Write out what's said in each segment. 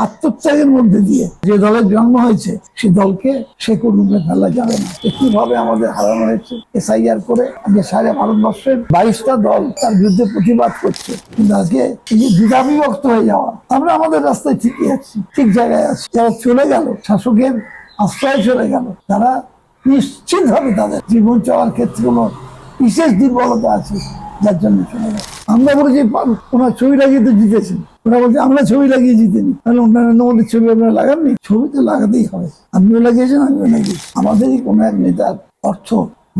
আত্মত্যাগের মধ্যে দিয়ে যে দলের জন্ম হয়েছে সেই দলকে সে কুরুপে ফেলা যাবে না। কিভাবে আমাদের হারানো হয়েছে SIR করে আজকে সারা ভারতবর্ষের 22টা দল তার বিরুদ্ধে প্রতিবাদ করছে, কিন্তু আজকে এই যে দ্বিধাবিভক্ত হয়ে যাওয়া, আমরা আমাদের রাস্তায় ঠিকই আছি, ঠিক জায়গায় আছি। যারা চলে গেল, শাসকের আশ্রয়ে চলে গেল, তারা নিশ্চিতভাবে তাদের জীবন চলার ক্ষেত্রে কোনো বিশেষ দুর্বলতা আছে, যার জন্য চলে গেল। আমরা বলেছি ওনার ছবি লাগিয়ে তো জিতেছেন, ওরা বলছে আমরা ছবি লাগিয়ে জিতেনি, তাহলে নরেন্দ্র মোদীর ছবি আপনারা লাগাননি? ছবি তো লাগাতেই হবে। আপনিও লাগিয়েছেন, আমিও লাগিয়েছি। আমাদেরই কোনো এক নেতার অর্থ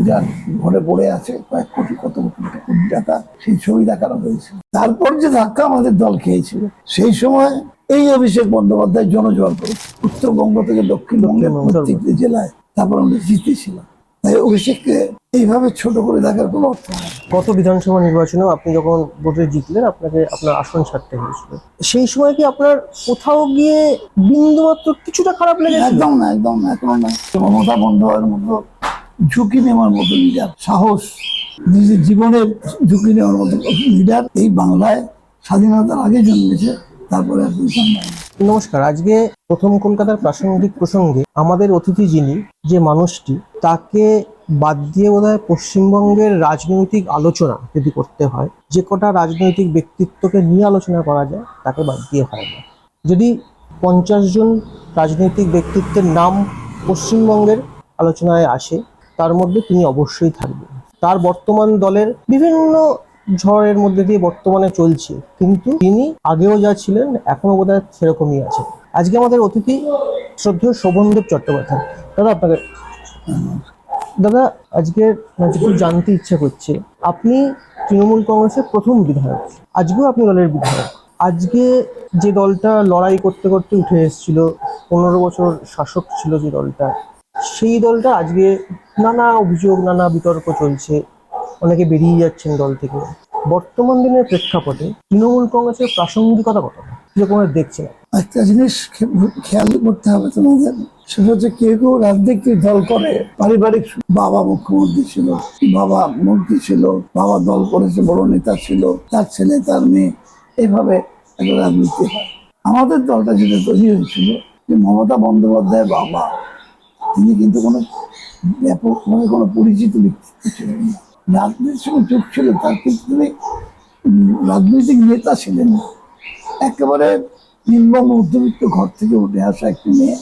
যার ঘরে পড়ে আছে কয়েক কোটি, কত কোটি টাকা, সেই ছবি দেখানো হয়েছিল। তারপর যে ধাক্কা আমাদের দল খেয়েছিল, সেই সময় এই অভিষেক বন্দ্যোপাধ্যায় জনজোয়ার করে উত্তরবঙ্গ থেকে দক্ষিণবঙ্গের প্রত্যেকটি জেলায় তারপর আমরা জিতেছিলাম। তাই অভিষেককে এইভাবে ছোট করে দেখার কোনো অর্থ নেই। গত বিধানসভা নির্বাচনেও আপনি যখন ভোটে জিতলেন, আপনাকে আপনার আসন ছাড়তে হয়েছিল। সেই সময় কি আপনার কোথাও গিয়ে বিন্দুমাত্র কিছুটা খারাপ লেগেছিল? একদম না, একদম না, এখনো না। মমতা বন্দ্যোপাধ্যায়ের মতো ঝুঁকি নেওয়ার মতো লিডার, সাহস, নিজের জীবনের ঝুঁকি নেওয়ার মতো লিডার এই বাংলায় স্বাধীনতার আগে জন্মেছে, তারপরে আর নমস্কার। আজকে প্রথম কলকাতার প্রাসঙ্গিক প্রসঙ্গে আমাদের অতিথি যিনি, যে মানুষটি, তাকে বাদ দিয়ে বোধহয় পশ্চিমবঙ্গের রাজনৈতিক আলোচনা যদি করতে হয়, যে কটা রাজনৈতিক ব্যক্তিত্বকে নিয়ে আলোচনা করা যায় তাকে বাদ দিয়ে হয় না। যদি 50 জন রাজনৈতিক ব্যক্তিত্বের নাম পশ্চিমবঙ্গের আলোচনায় আসে, তার মধ্যে তিনি অবশ্যই থাকবেন। তার বর্তমান দলের বিভিন্ন ঝড়ের মধ্যে দিয়ে বর্তমানে চলছে, কিন্তু তিনি আগেও যা ছিলেন এখনো বোধহয় সেরকমই আছে। আজকে আমাদের অতিথি শ্রদ্ধেয় শোভনদেব চট্টোপাধ্যায়। দাদা, আজকে যেটুকু জানতে ইচ্ছা করছে, আপনি তৃণমূল কংগ্রেসের প্রথম বিধায়ক, আজকেও আপনি দলের বিধায়ক। আজকে যে দলটা লড়াই করতে করতে উঠে এসেছিল, 15 বছর শাসক ছিল যে দলটা, সেই দলটা আজকে নানা অভিযোগ, নানা বিতর্ক চলছে, অনেকে বেরিয়ে যাচ্ছেন দল থেকে। বর্তমান দিনের প্রেক্ষাপটে তৃণমূল কংগ্রেসের প্রাসঙ্গিকতা কত, কিরকম দেখছেন? একটা জিনিস খেয়াল করতে হবে তোমাদের, সেটা হচ্ছে কেউ কেউ রাজনৈতিক দল করে পারিবারিক। বাবা মুখ্যমন্ত্রী ছিল, বাবা মন্ত্রী ছিল, বাবা দল করেছে, বড় নেতা ছিল, তার ছেলে, তার মেয়ে, এইভাবে একটা রাজনীতি হয়। আমাদের দলটা যেটা তৈরি হয়েছিল, যে মমতা বন্দ্যোপাধ্যায়ের বাবা, তিনি কিন্তু কোনো ব্যাপকভাবে কোনো পরিচিত ব্যক্তিত্ব ছিলেন না। রাজনীতির সঙ্গে যোগ ছিল তার, কিন্তু তিনি রাজনৈতিক নেতা ছিলেন না। একেবারে নিম্ন মধ্যবিত্ত ঘর থেকে উঠে আসা একটি মেয়ে,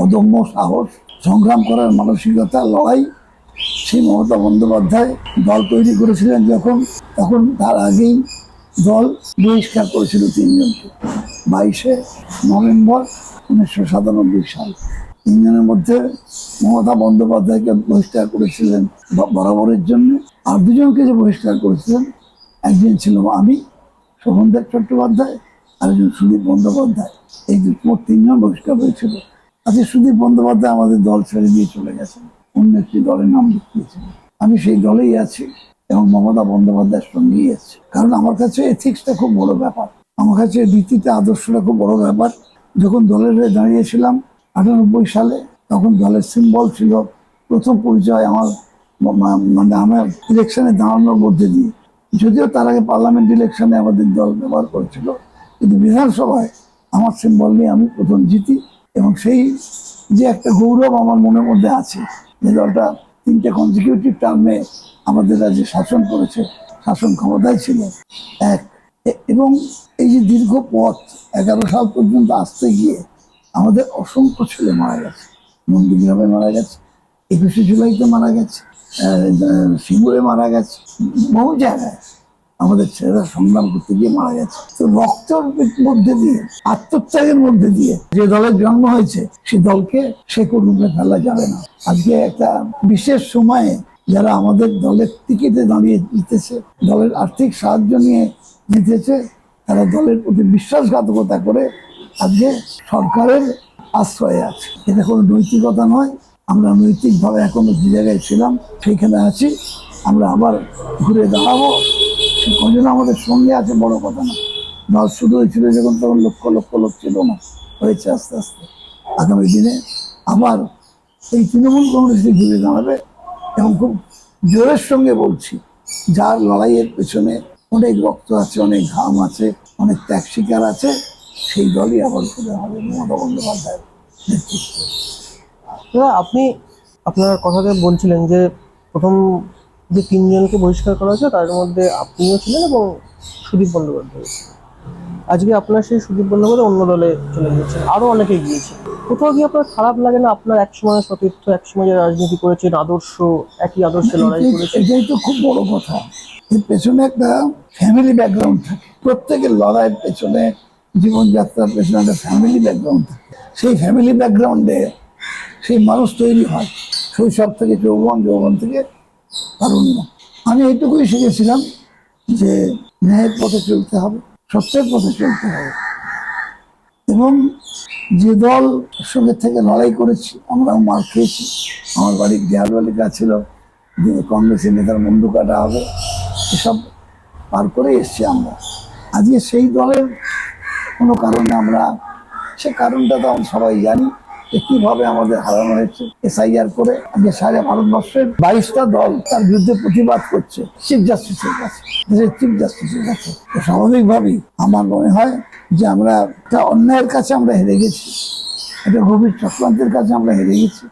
অদম্য সাহস, সংগ্রাম করার মানসিকতা, লড়াই। সেই মমতা বন্দ্যোপাধ্যায় দল তৈরি করেছিলেন যখন, তখন তার আগেই দল বহিষ্কার করেছিল 3 জনকে। 22শে নভেম্বর 1997 সাল। 3 জনের মধ্যে মমতা বন্দ্যোপাধ্যায়কে বহিষ্কার করেছিলেন বরাবরের জন্য, আর 2 জনকে যে বহিষ্কার করেছিলেন, একজন ছিল আমি, শোভনদেব চট্টোপাধ্যায়, আরেকজন সুদীপ বন্দ্যোপাধ্যায়। এই মোট 3 জন বহিষ্কার হয়েছিল। আজকে সুদীপ বন্দ্যোপাধ্যায় আমাদের দল ছেড়ে দিয়ে চলে গেছেন, অন্য একটি দলের নাম লিখিয়েছেন। আমি সেই দলেই আছি এবং মমতা বন্দ্যোপাধ্যায়ের সঙ্গেই আছি, কারণ আমার কাছে এথিক্সটা খুব বড় ব্যাপার, আমার কাছে নীতিতে আদর্শটা খুব বড় ব্যাপার। যখন দলের হয়ে দাঁড়িয়েছিলাম 98 সালে, তখন দলের সিম্বল ছিল, প্রথম পরিচয় আমার, মানে আমার ইলেকশনে দাঁড়ানোর মধ্যে দিয়ে, যদিও তার আগে পার্লামেন্ট ইলেকশনে আমাদের দল ব্যবহার করেছিল, কিন্তু বিধানসভায় আমার সিম্বল নিয়ে আমি প্রথম জিতি। এবং সেই যে একটা গৌরব আমার মনের মধ্যে আছে, যে দলটা 3টে কনজিকিউটিভ টার্মে আমাদের রাজ্যে শাসন করেছে, শাসন ক্ষমতায় ছিল এক। এবং এই যে দীর্ঘ পথ, 11 সাল পর্যন্ত আসতে গিয়ে আমাদের অসংখ্য ছেলে মারা গেছে। নন্দীগ্রামে মারা গেছে, 21শে জুলাইতে মারা গেছে, সিঙ্গুরে মারা গেছে, বহু জায়গায় আমাদের ছেলেরা সংগ্রাম করতে গিয়ে মারা গেছে। তো রক্তের মধ্যে দিয়ে, আত্মত্যাগের মধ্যে দিয়ে যে দলের জন্ম হয়েছে, সেই দলকে সে কুরুপে ফেলা যাবে না। আজকে একটা বিশেষ সময়ে যারা আমাদের দলের টিকিটে দাঁড়িয়ে জিতেছে, দলের আর্থিক সাহায্য নিয়ে জিতেছে, তারা দলের প্রতি বিশ্বাসঘাতকতা করে আজকে সরকারের আশ্রয়ে আছে। এটা কোনো নৈতিকতা নয়। আমরা নৈতিকভাবে এখনো যে জায়গায় ছিলাম সেইখানে আছি, আমরা আবার ঘুরে দাঁড়াবো। সে কজন আমাদের সঙ্গে আছে বড় কথা না। দল শুরু হয়েছিল যখন, তখন লক্ষ লক্ষ লোক ছিল না, হয়েছে আস্তে আস্তে। আগামী দিনে আবার এই তৃণমূল কংগ্রেসে ঘুরে দাঁড়াবে। এবং খুব জোরের সঙ্গে বলছি, যার লড়াইয়ের পেছনে অনেক রক্ত আছে, অনেক ঘাম আছে, অনেক ত্যাগ শিকার আছে, সেই দলই আবার করে হবে মমতা বন্দ্যোপাধ্যায়ের নেতৃত্বে। দাদা, আপনি আপনার কথাতে বলছিলেন যে প্রথম যে তিনজনকে বহিষ্কার করা হয়েছে তার মধ্যে আপনিও ছিলেন এবং সুদীপ বন্দ্যোপাধ্যায়। আজকে আপনার সেই সুদীপ বন্দ্যোপাধ্যায় অন্য দলে চলে গিয়েছেন, আরো অনেকে গিয়েছে। কোথাও গিয়ে আপনার খারাপ লাগে না? আপনার একসময় সতীর্থ, একসময় যে রাজনীতি করেছেন, আদর্শ, একই আদর্শে লড়াই করেছেন। এটাই তো খুব বড় কথা। এর পেছনে একটা ফ্যামিলি ব্যাকগ্রাউন্ড থাকে, প্রত্যেকের লড়াইয়ের পেছনে, জীবনযাত্রার পেছনে একটা ফ্যামিলি ব্যাকগ্রাউন্ড থাকে। সেই ফ্যামিলি ব্যাকগ্রাউন্ডে সেই মানুষ তৈরি হয় শৈশব থেকে, যৌবন, যৌবন থেকে তারুণ্য। আমি এইটুকুই শিখেছিলাম যে ন্যায়ের পথে চলতে হবে, সত্যের পথে চলতে হবে। এবং যে দল সঙ্গে থেকে লড়াই করেছি, আমরাও মার খেয়েছি। আমার বাড়ির দেয়ালবালিকা ছিল যে কংগ্রেসের নেতার মুন্ডু কাটা হবে, এসব পার করে এসছি আমরা। আজকে সেই দলের কোনো কারণে আমরা, সে কারণটা তো আমরা সবাই জানি যে কীভাবে আমাদের হারানো হয়েছে। SIR করে আজকে সারা ভারতবর্ষের 22টা দল তার বিরুদ্ধে প্রতিবাদ করছে চিফ জাস্টিসের কাছে, দেশের চিফ জাস্টিসের কাছে। তো স্বাভাবিকভাবেই আমার মনে হয় যে আমরা একটা অন্যায়ের কাছে আমরা হেরে গেছি, একটা গভীর চক্রান্তের কাছে আমরা হেরে গেছি।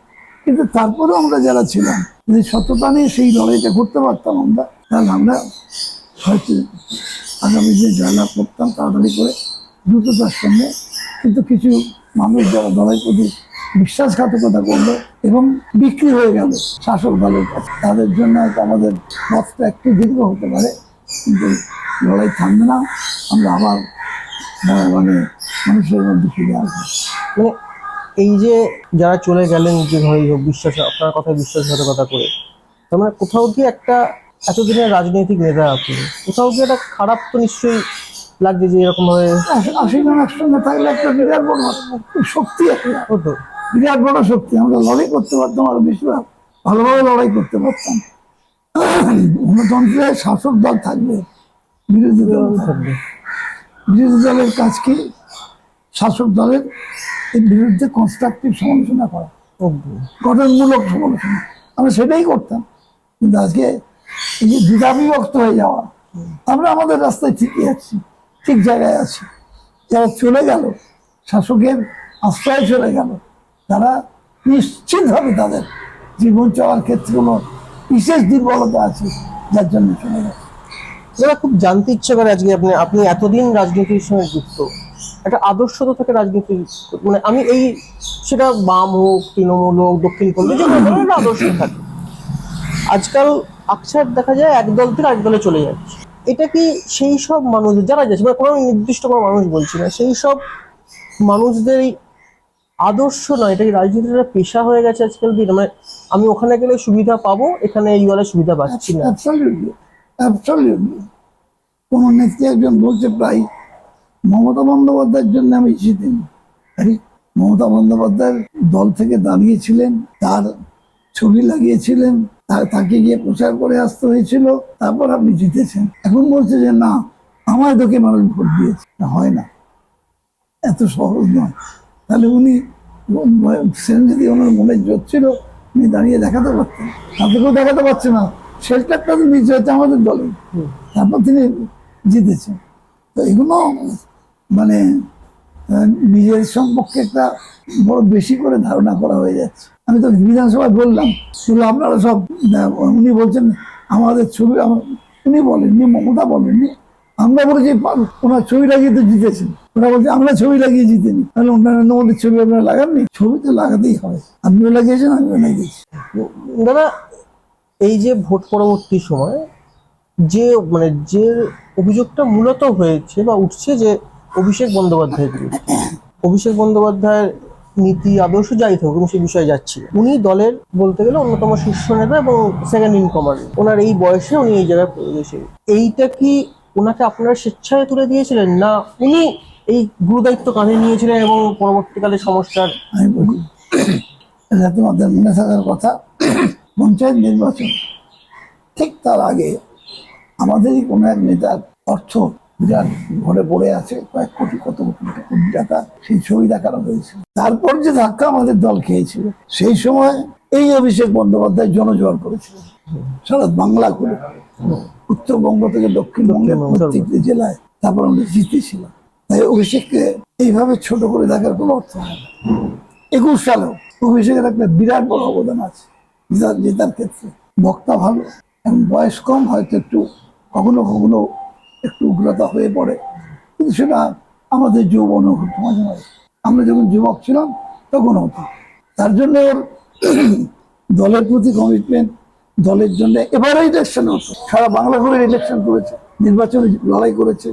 কিন্তু তারপরেও আমরা যারা ছিলাম, যদি সততা নিয়ে সেই লড়াইটা করতে পারতাম আমরা, তাহলে আমরা হয়তো আগামী দিনে জয়লাভ করতাম তাড়াতাড়ি করে, দ্রুততার সঙ্গে। কিন্তু কিছু মানুষ যারা দলের প্রতি বিশ্বাসঘাতকতা করলো এবং বিক্রি হয়ে গেল শাসক দলের কাছে, তাদের জন্য হয়তো আমাদের পথটা একটু দীর্ঘ হতে পারে, কিন্তু লড়াই থামবে না। আমরা আবার মানে মানুষের মধ্যে ফিরে আসবো। মানে এই যে যারা চলে গেলেন যেভাবে হোক, বিশ্বাস, আপনার কথায় বিশ্বাসঘাতকতা করে, তার মানে কোথাও গিয়ে একটা এতদিনের রাজনৈতিক নেতা আপনি, কোথাও গিয়ে একটা খারাপ তো নিশ্চয়ই লাগছে যে এরকম ভাবে 80 জন একসঙ্গে থাকলে একটা বিরাট বড় শক্তি, একটা হতো। বিরাট বড় শক্তি। আমরা লড়াই করতে পারতাম, আর বেশিরভাগ ভালোভাবে লড়াই করতে পারতাম। গণতন্ত্রে শাসক দল থাকবে, বিরোধী দল থাকবে। বিরোধী দলের কাজ কি? শাসক দলের এর বিরুদ্ধে কনস্ট্রাকটিভ সমালোচনা করা, গঠনমূলক সমালোচনা। আমরা সেটাই করতাম। কিন্তু আজকে এই যে দ্বিধাবিভক্ত হয়ে যাওয়া, আমরা আমাদের রাস্তায় ঠিকই আছি, ঠিক জায়গায় আছি। যারা চলে গেল, শাসকের আশ্রয় চলে গেল, তারা নিশ্চিতভাবে তাদের জীবন চলার ক্ষেত্রে কোনো বিশেষ দুর্বলতা আছে, যার জন্য চলে গেল। যারা খুব জানতে ইচ্ছে করে আজকে আপনি এতদিন রাজনীতির সঙ্গে যুক্ত, একটা আদর্শ তো থাকে রাজনীতির, মানে আমি এই সেটা বাম হোক, তৃণমূল হোক, দক্ষিণ পল্লী, যে কোনো ধরনের একটা আদর্শ থাকে। আজকাল আকছার দেখা যায় এক দল থেকে আরেক দলে চলে যাচ্ছে। এটা কি সেই সব মানুষ যারা যাচ্ছে, মানে কোনো নির্দিষ্ট কোনো মানুষ বলছি না, সেই সব মানুষদের আদর্শ নয়, এটা কি রাজনীতির একটা পেশা হয়ে গেছে আজকাল দিন? মানে আমি ওখানে গেলে সুবিধা পাবো, এখানে এই দলে সুবিধা পাচ্ছি না। Absolutely, absolutely. কোনো নেত্রী একজন বলছে প্রায়, মমতা বন্দ্যোপাধ্যায়ের জন্য আমি জিতিনি। আরে মমতা বন্দ্যোপাধ্যায়ের দল থেকে দাঁড়িয়েছিলেন, তার ছবি লাগিয়েছিলেন, তাকে গিয়ে প্রচার করে আসতে হয়েছিল, তারপর আপনি জিতেছেন। এখন বলছে যে না, আমার তোকে মানুষ ভোট দিয়েছে। না, হয় না, এত সহজ নয়। তাহলে উনি যদি ওনার মনে জোর ছিল, উনি দাঁড়িয়ে দেখাতে পারতেন। তাদেরকেও দেখাতে পারছে না, শেল্টারটা তো নিচে হচ্ছে আমাদের দলে, তারপর তিনি জিতেছেন। তো এগুলো মানে নিজের সম্পর্কে একটা বড় বেশি করে ধারণা করা হয়ে যাচ্ছে। আমি তো বিধানসভায় বললাম, আপনারা সব, উনি বলছেন আমাদের ছবি, উনি বলেননি, মমতা বলেননি, আমরা বলেছি ওনার ছবি লাগিয়ে তো জিতেছেন। ওরা বলছে আমরা ছবি লাগিয়ে জিতেনি। তাহলে নরেন্দ্র মোদীর ছবি আপনারা লাগাননি? ছবি তো লাগাতেই হবে। আপনিও লাগিয়েছেন, আমিও লাগিয়েছি। দাদা, এই যে ভোট পরবর্তী সময় যে অভিযোগটা মূলত হয়েছে বা উঠছে, যে অভিষেক বন্দ্যোপাধ্যায়ের বিরুদ্ধে, অভিষেক বন্দ্যোপাধ্যায়ের নীতি আদর্শ যাই থাকুক, এবং সেই বিষয়ে যাচ্ছি, উনি দলের বলতে গেলে অন্যতম শীর্ষ নেতা এবং সেকেন্ড ইন কমান্ড। ওনার এই বয়সে উনি এই জায়গায় পৌঁছেছেন। এইটা কি ওনাকে আপনারা স্বেচ্ছায় তুলে দিয়েছিলেন, না উনি এই গুরুদায়িত্ব কাঁধে নিয়েছিলেন এবং পরবর্তীকালে সমস্যার? আমি বলি, এটা তোমাদের মনে থাকার কথা, পঞ্চায়েত নির্বাচন ঠিক তার আগে আমাদেরই কোনো এক নেতার অর্থ বিরাট ঘরে পড়ে আছে, কয়েক কোটি, কত কোটি টাকা, সেই ছবি দেখানো হয়েছিল। তারপর যে ধাক্কা আমাদের দল খেয়েছিল, সেই সময় এই অভিষেক বন্দ্যোপাধ্যায় জনজোয়ার করেছিল সারা বাংলা করে, উত্তরবঙ্গ থেকে দক্ষিণবঙ্গের প্রত্যেকটি জেলায়। তারপর আমরা জিতেছিলাম। তাই অভিষেককে এইভাবে ছোট করে দেখার কোনো অর্থ হয় না। 21 সালেও অভিষেকের একটা বিরাট বড় অবদান আছে জেতার ক্ষেত্রে। বক্তা ভালো এবং বয়স কম, হয়তো একটু কখনো কখনো একটু উগ্রতা হয়ে পড়ে, কিন্তু সেটা আমাদের যৌবনও হতো মাঝে মাঝে। আমরা যখন যুবক ছিলাম তখন হতো। তার জন্য ওর দলের প্রতি কমিটমেন্ট, দলের জন্য এবারে ইলেকশন হতো, সারা বাংলা ঘুরে ইলেকশন করেছে, নির্বাচনে লড়াই করেছে,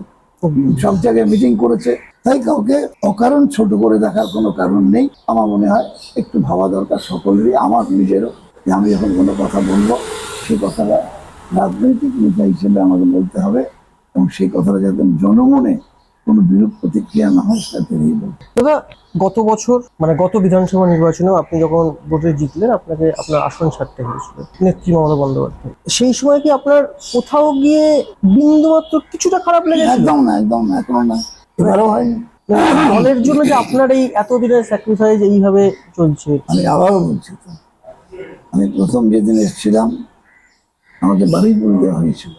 সব জায়গায় মিটিং করেছে। তাই কাউকে অকারণ ছোট করে দেখার কোনো কারণ নেই। আমার মনে হয় একটু ভাবা দরকার সকলেরই, আমার নিজেরও, যে আমি যখন কোনো কথা বলবো সেই কথাটা রাজনৈতিক নেতা হিসেবে আমাকে বলতে হবে, এবং সেই কথাটা যাতে জনমনে কোনো বিরূপ প্রতিক্রিয়া না হয় সেটা তেড়িয়ে বলবো। দাদা, গত বছর মানে গত বিধানসভা নির্বাচনেও আপনি যখন ভোটে জিতলেন, আপনাকে আপনার আসন ছাড়তে হয়েছিল নেত্রী মমতা বন্দ্যোপাধ্যায়। সেই সময় কি আপনার কোথাও গিয়ে বিন্দুমাত্র কিছুটা খারাপ লেগেছিল? একদম না, একদম না, এখনো না, এবারও হয়নি। দলের জন্য যে আপনার এই এতদিনের স্যাক্রিফাইস এইভাবে চলছে। আমি আবারও বলছি তো, আমি প্রথম যেদিন এসেছিলাম আমাকে বারুইপুর দেওয়া হয়েছিল।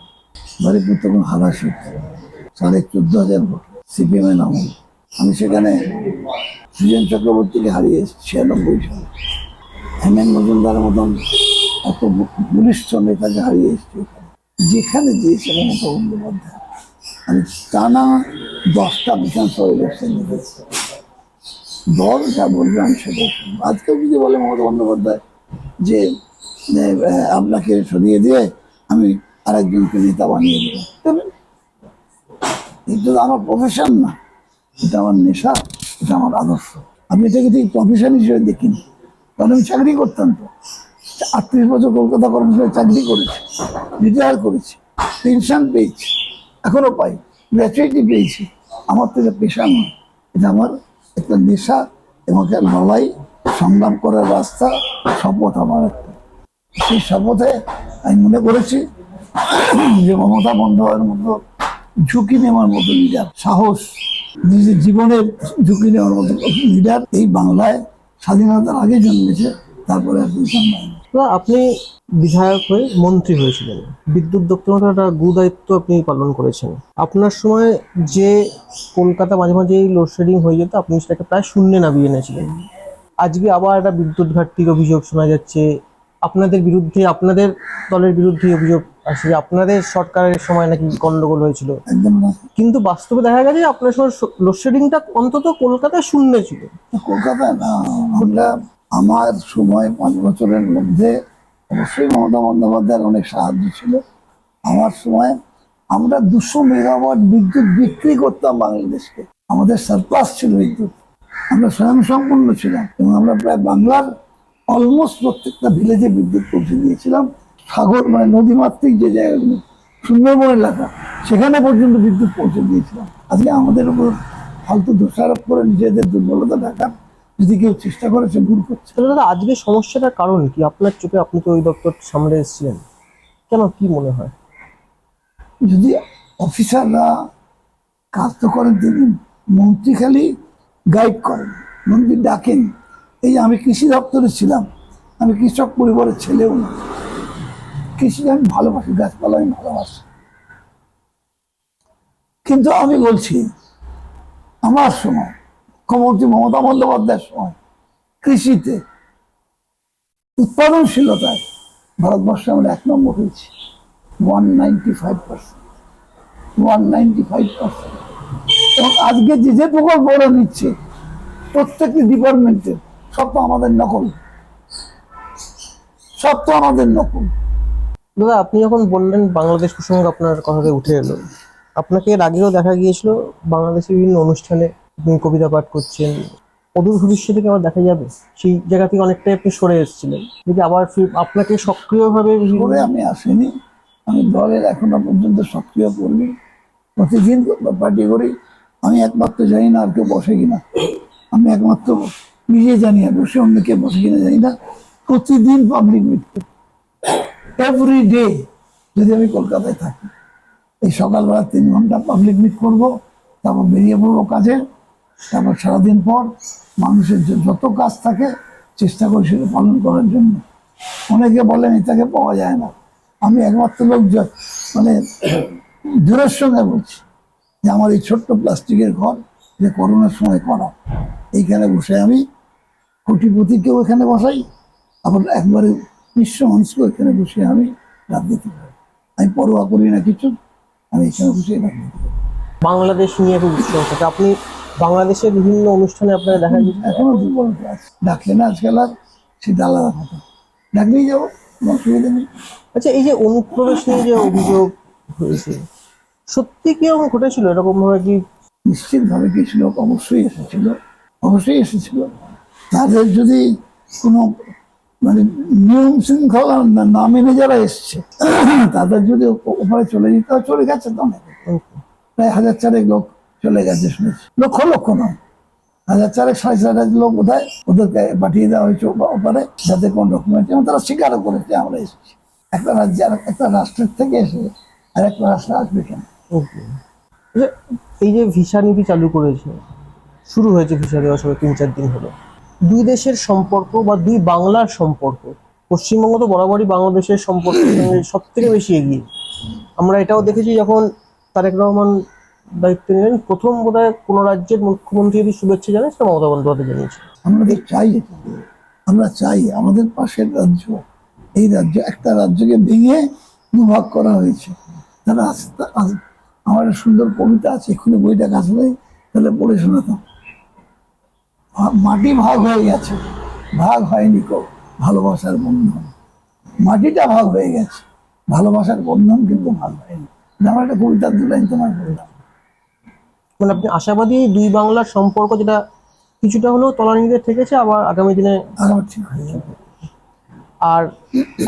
বারুইপুর তখন হারাশিট, 14,500 ভোট সিপিএমের আমল। আমি সেখানে সুজন চক্রবর্তীকে হারিয়ে এসেছি 96 সালে। হেমেন মজুমদারের মতন এত বলিষ্ঠ নেতাকে হারিয়ে এসেছি। যেখানে দিয়েছে মমতা বন্দ্যোপাধ্যায়, আমি টানা 10টা বিধানসভা ইলেকশন জিতেছি। দল যা বলবে আমি সেটাই শুনবো। আজকেও যদি বলে মমতা বন্দ্যোপাধ্যায় যে আপনাকে সরিয়ে দিয়ে আমি আরেকজনকে নেতা বানিয়ে দেবো, এটা তো আমার প্রফেশন না, এটা আমার নেশা, এটা আমার আদর্শ। আমি এটাকে ঠিক প্রফেশন হিসেবে দেখিনি, কারণ আমি চাকরি করতাম তো। 38 বছর কলকাতা কর্মচারী চাকরি করেছি, রিটায়ার করেছি, পেনশন পেয়েছি, এখনো পাই, গ্র্যাচুইটি পেয়েছি। আমার তো এটা পেশা নয়, এটা আমার একটা নেশা এবং একটা লড়াই, সংগ্রাম করার রাস্তা, শপথ আমার একটা। সেই শপথে আমি মনে করেছি যে মমতা বন্দ্যোপাধ্যায়ের মতো ঝুঁকি নেওয়ার মতো লিডার, সাহস, নিজের জীবনের ঝুঁকি নেওয়ার মতো লিডার এই বাংলায় স্বাধীনতার আগে জন্মেছে, তারপরে আর জন্মায় না। আপনি বিধায়ক হয়ে মন্ত্রী হয়েছিলেন, বিদ্যুৎ দপ্তরের একটা গুরুদায়িত্ব আপনি পালন করেছেন। আপনার সময় যে কলকাতা মাঝে মাঝে লোডশেডিং হয়ে যেত, আপনি সেটাকে প্রায় শূন্যে নামিয়ে এনেছিলেন। আজকে আবার একটা বিদ্যুৎ ঘাটতির অভিযোগ শোনা যাচ্ছে, আপনাদের বিরুদ্ধে, আপনাদের দলের বিরুদ্ধে অভিযোগ আসছে যে আপনাদের সরকারের সময় নাকি গন্ডগোল হয়েছিল। একদম না, কিন্তু বাস্তবে দেখা গেছে আপনার সময় লোডশেডিংটা অন্তত কলকাতায় শূন্য ছিল। কলকাতায় না। আমরা আমার সময় 5 বছরের মধ্যে অবশ্যই মমতা বন্দ্যোপাধ্যায়ের অনেক সাহায্য ছিল। আমার সময় আমরা 200 মেগাওয়াট বিদ্যুৎ বিক্রি করতাম বাংলাদেশকে, আমাদের সারপ্লাস ছিল বিদ্যুৎ, আমরা স্বয়ংসম্পূর্ণ ছিলাম, এবং আমরা প্রায় বাংলার অলমোস্ট প্রত্যেকটা ভিলেজে বিদ্যুৎ পৌঁছে দিয়েছিলাম। সাগর মানে নদীমাতৃক যে জায়গাগুলো, সুন্দরবন এলাকা, সেখানে পর্যন্ত বিদ্যুৎ পৌঁছে দিয়েছিলাম। আজকে আমাদের উপর ফালতু দোষারোপ করে নিজেদের দুর্বলতা ঢাকার যদি কেউ চেষ্টা করে, সে ভুল করছে। তাহলে দাদা, আজকে সমস্যাটার কারণ কি আপনার চোখে? আপনি তো ওই দপ্তর সামনে এসেছিলেন, কেন, কি মনে হয়? যদি অফিসাররা কাজ তো করেন, তিনি মন্ত্রী খালি গাইড করেন, মন্ত্রী ডাকেন। এই যে আমি কৃষি দপ্তরে ছিলাম, আমি কৃষক পরিবারের ছেলেও না, কৃষি আমি ভালোবাসি, গাছপালা আমি ভালোবাসি, কিন্তু আমি বলছি আমার সময়, মুখ্যমন্ত্রী মমতা বন্দ্যোপাধ্যায়ের সময় কৃষিতে উৎপাদনশীলতায় ভারতবর্ষে আমরা 1 নম্বর হয়েছি। 195%, 195%। এবং আজকে যে যে প্রকল্প ওরা নিচ্ছে প্রত্যেকটি ডিপার্টমেন্টের, সব তো আমাদের নকল, সব তো আমাদের নকল। দাদা, আপনি যখন বললেন বাংলাদেশ প্রসঙ্গ আপনার কথাতে উঠে এলো, আপনাকে এর আগেও দেখা গিয়েছিল বাংলাদেশের বিভিন্ন অনুষ্ঠানে আপনি কবিতা পাঠ করছেন। অদূর ভবিষ্যতে কি আবার দেখা যাবে সেই জায়গা থেকে অনেকটাই আপনি সরে এসেছিলেন, যদি আবার আপনাকে সক্রিয়ভাবে করে আমি আসিনি, আমি দলের এখনো পর্যন্ত সক্রিয় কর্মী, প্রতিদিন পার্টি করি। আমি একমাত্র জানি না আর কেউ বসে কিনা, আমি একমাত্র নিজে জানি, আর বসে অন্য কেউ বসে কিনা জানি না। প্রতিদিন পাবলিক মিট করি, এভরি ডে। যদি আমি কলকাতায় থাকি, এই সকালবেলা 3 ঘন্টা পাবলিক মিট করব, তারপর বেরিয়ে পড়বো কাজে, তারপর সারাদিন পর মানুষের যত কাজ থাকে চেষ্টা করি সেটা পালন করার জন্য। অনেকে বলে নেতাকে পাওয়া যায় না, আমি একমাত্র লোক মানে দূরের সঙ্গে বলছি যে আমার এই ছোট্ট প্লাস্টিকের ঘর, যে করোনার সময় করা। এইখানে বসে আমি কোটিপতিকেও এখানে বসাই, আবার একবারে বিশ্ব মানুষকেও এখানে বসে আমি রাজনীতি করি। আমি পরোয়া করি না কিছু, আমি এখানে বসে রাজনীতি করি। বাংলাদেশ নিয়ে খুব উৎসাহ থাকে, আপনি বাংলাদেশের বিভিন্ন অনুষ্ঠানে আপনারা দেখা যায়। এখনো দুর্বলতা আছে, ডাকলে না আজকাল আর সেটা আলাদা কথা, ডাকলেই যাবো, কোনো অসুবিধা নেই। আচ্ছা, এই যে অনুপ্রবেশ নিয়ে যে অভিযোগ হয়েছে, সত্যি কি এরকম ঘটেছিল? এরকম ভাবে কি? নিশ্চিতভাবে কিছু লোক অবশ্যই এসেছিল। তাদের যদি কোনো মানে নিয়ম শৃঙ্খলা না মেনে যারা এসছে, তাদের যদি ওপরে চলে যেতে হয়, চলে গেছে তো অনেকে। প্রায় 1,000 লোক চলে গেছে শুনেছি, লক্ষ লক্ষ নয়, 1,000 4,500 লোক বোধহয় ওদেরকে পাঠিয়ে দেওয়া হয়েছে ওপারে, যাতে কোন ডকুমেন্ট, এবং তারা স্বীকারও করেছে আমরা এসেছি। একটা রাজ্যে একটা রাষ্ট্রের থেকে এসে আর একটা রাষ্ট্রে আসবে কেন? আচ্ছা, এই যে ভিসা নীতি চালু করেছে, শুরু হয়েছে ভিসা দেওয়ার সময় 3-4 দিন হলো, দুই দেশের সম্পর্ক বা দুই বাংলার সম্পর্ক, পশ্চিমবঙ্গ তো বরাবরই বাংলাদেশের সম্পর্কের সঙ্গে সব থেকে বেশি এগিয়ে। আমরা এটাও দেখেছি যখন তারেক রহমান দায়িত্ব নিলেন, প্রথম বোধহয় কোনো রাজ্যের মুখ্যমন্ত্রী যদি শুভেচ্ছা জানায় সেটা মমতা বন্দ্যোপাধ্যায় জানিয়েছে। আমাদের চাই এটা, আমরা চাই আমাদের পাশের রাজ্য, এই রাজ্য, একটা রাজ্যকে ভেঙে দুভাগ করা হয়েছে। তারা আমার একটা সুন্দর কবিতা আছে, এক্ষুনি বইটা কাছে নেই, তাহলে পড়ে শোনাতাম। মাটি ভাগ হয়ে গেছে, ভাগ হয়নি কো ভালোবাসার বন্ধন। মাটিটা ভাগ হয়ে গেছে, ভালোবাসার বন্ধন কিন্তু ভাগ হয়নি। আমার একটা কবিতার 2 লাইন তোমায় বললাম। মানে আপনি আশাবাদী দুই বাংলার সম্পর্ক যেটা কিছুটা হলেও তলানিতে থেকেছে, আবার আগামী দিনে আবার ঠিক হয়ে যাবে। আর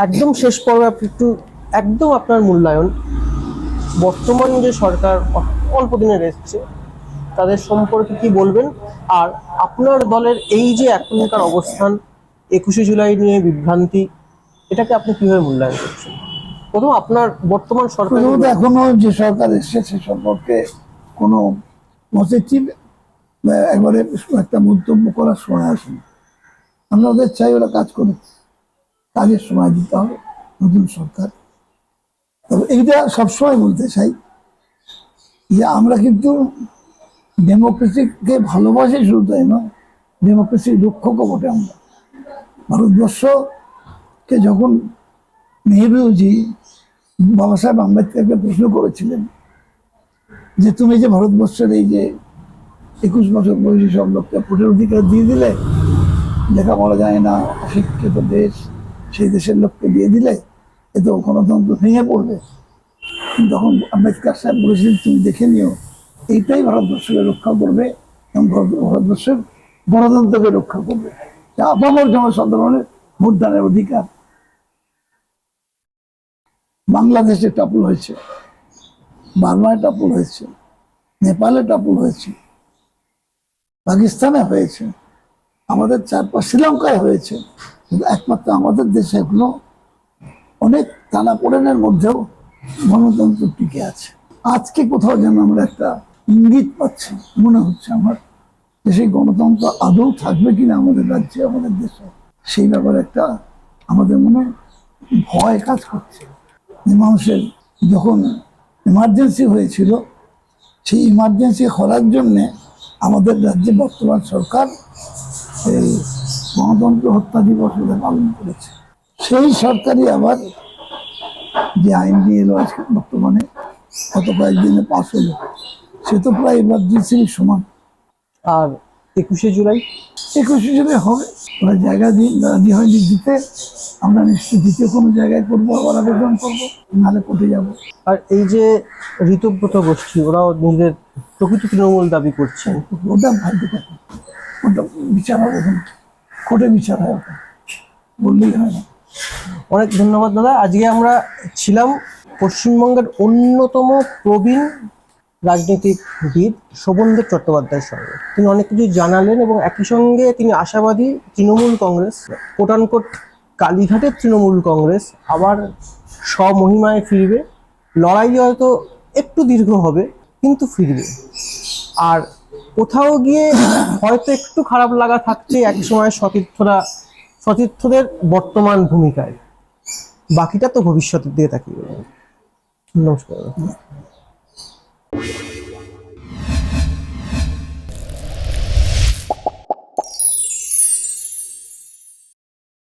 একদম শেষ পর্বে আপনি একটু একদম আপনার মূল্যায়ন, বর্তমান যে সরকার অল্প দিনের এসছে তাদের সম্পর্কে কি বলবেন? আর আপনার দলের এই যে এখনকার অবস্থান, 21শে জুলাই নিয়ে বিভ্রান্তি, এটাকে আপনি কিভাবে মূল্যায়ন করছেন? প্রথম আপনার বর্তমান সরকার। প্রথমত এখনো যে সরকার এসছে সে সম্পর্কে কোনো পজিটিভ একবারে একটা মন্তব্য করার সময় আসেনি। আমরা ওদের চাই ওরা কাজ করে, কাজের সময় দিতে হবে নতুন সরকার। তবে এইটা সবসময় বলতে চাই যে আমরা কিন্তু ডেমোক্রেসিকে ভালোবাসি, শুধু তাই নয়, ডেমোক্রেসির রক্ষকও বটে আমরা। ভারতবর্ষকে যখন নেহরুজি বাবা সাহেব আম্বেদকরকে প্রশ্ন করেছিলেন যে তুমি যে ভারতবর্ষের এই যে 21 বছর বয়সী সব লোককে ভোটের অধিকার দিয়ে দিলে, লেখাপড়া যায় না, অশিক্ষিত দেশ, সেই দেশের লোককে দিয়ে দিলে এ তো গণতন্ত্র ভেঙে পড়বে। তখন আম্বেদকর সাহেব বলেছিলেন তুমি দেখে নিও, এইটাই ভারতবর্ষকে রক্ষা করবে এবং ভারতবর্ষের গণতন্ত্রকে রক্ষা করবে, আপামর জনসাধারণের ভোটদানের অধিকার। বাংলাদেশে টাপুল হয়েছে, বার্মায় টাপুল হয়েছে, নেপালে টাপুল হয়েছে, পাকিস্তানে হয়েছে, আমাদের চারপাশ শ্রীলঙ্কায় হয়েছে, কিন্তু একমাত্র আমাদের দেশে এগুলো অনেক টানাপোড়েনের মধ্যেও গণতন্ত্র টিকে আছে। আজকে কোথাও যেন আমরা একটা ইঙ্গিত পাচ্ছি, মনে হচ্ছে আমার, যে সেই গণতন্ত্র আদৌ থাকবে কিনা আমাদের রাজ্যে, আমাদের দেশে, সেই ব্যাপারে একটা আমাদের মনে ভয় কাজ করছে। মানুষের যখন ইমার্জেন্সি হয়েছিল, সেই ইমার্জেন্সি করার জন্যে আমাদের রাজ্যে বর্তমান সরকার এই গণতন্ত্র হত্যা দিবস পালন করেছে। সেই সরকারই আবার যে আইন নিয়ে এলো আজকে বর্তমানে, গত কয়েকদিনে পাশ হলো, সে তো প্রায় ইমার্জেন্সির সমান। আর 21শে জুলাই? 21শে জুলাই হবে, ওরা জায়গা দিয়ে রাজি হয়নি দিতে, আমরা নিশ্চয়ই দ্বিতীয় কোনো জায়গায় করবো, আবার আবেদন করবো, নাহলে কোর্টে যাবো। আর এই যে ঋতব্রত গোষ্ঠী, ওরাও নিজেদের প্রকৃত তৃণমূল দাবি করছে, ওটা ভাগ্য কথা, ওটা বিচার হবে, কোর্টে বিচার হয়, ওটা বললেই হয় না। অনেক ধন্যবাদ দাদা। আজকে আমরা ছিলাম পশ্চিমবঙ্গের অন্যতম প্রবীণ রাজনীতিবিদ শোভনদেব চট্টোপাধ্যায়ের সঙ্গে। তিনি অনেক কিছু জানালেন এবং একই সঙ্গে তিনি আশাবাদী তৃণমূল কংগ্রেস, কোটানকোট কালীঘাটের তৃণমূল কংগ্রেস আবার স্বমহিমায় ফিরবে। লড়াই হয়তো একটু দীর্ঘ হবে, কিন্তু ফিরবে। আর কোথাও গিয়ে হয়তো একটু খারাপ লাগা থাকছে একসময় সতীর্থদের বর্তমান ভূমিকায়, বাকিটা তো ভবিষ্যতের দিকে তাকিয়ে। নমস্কার।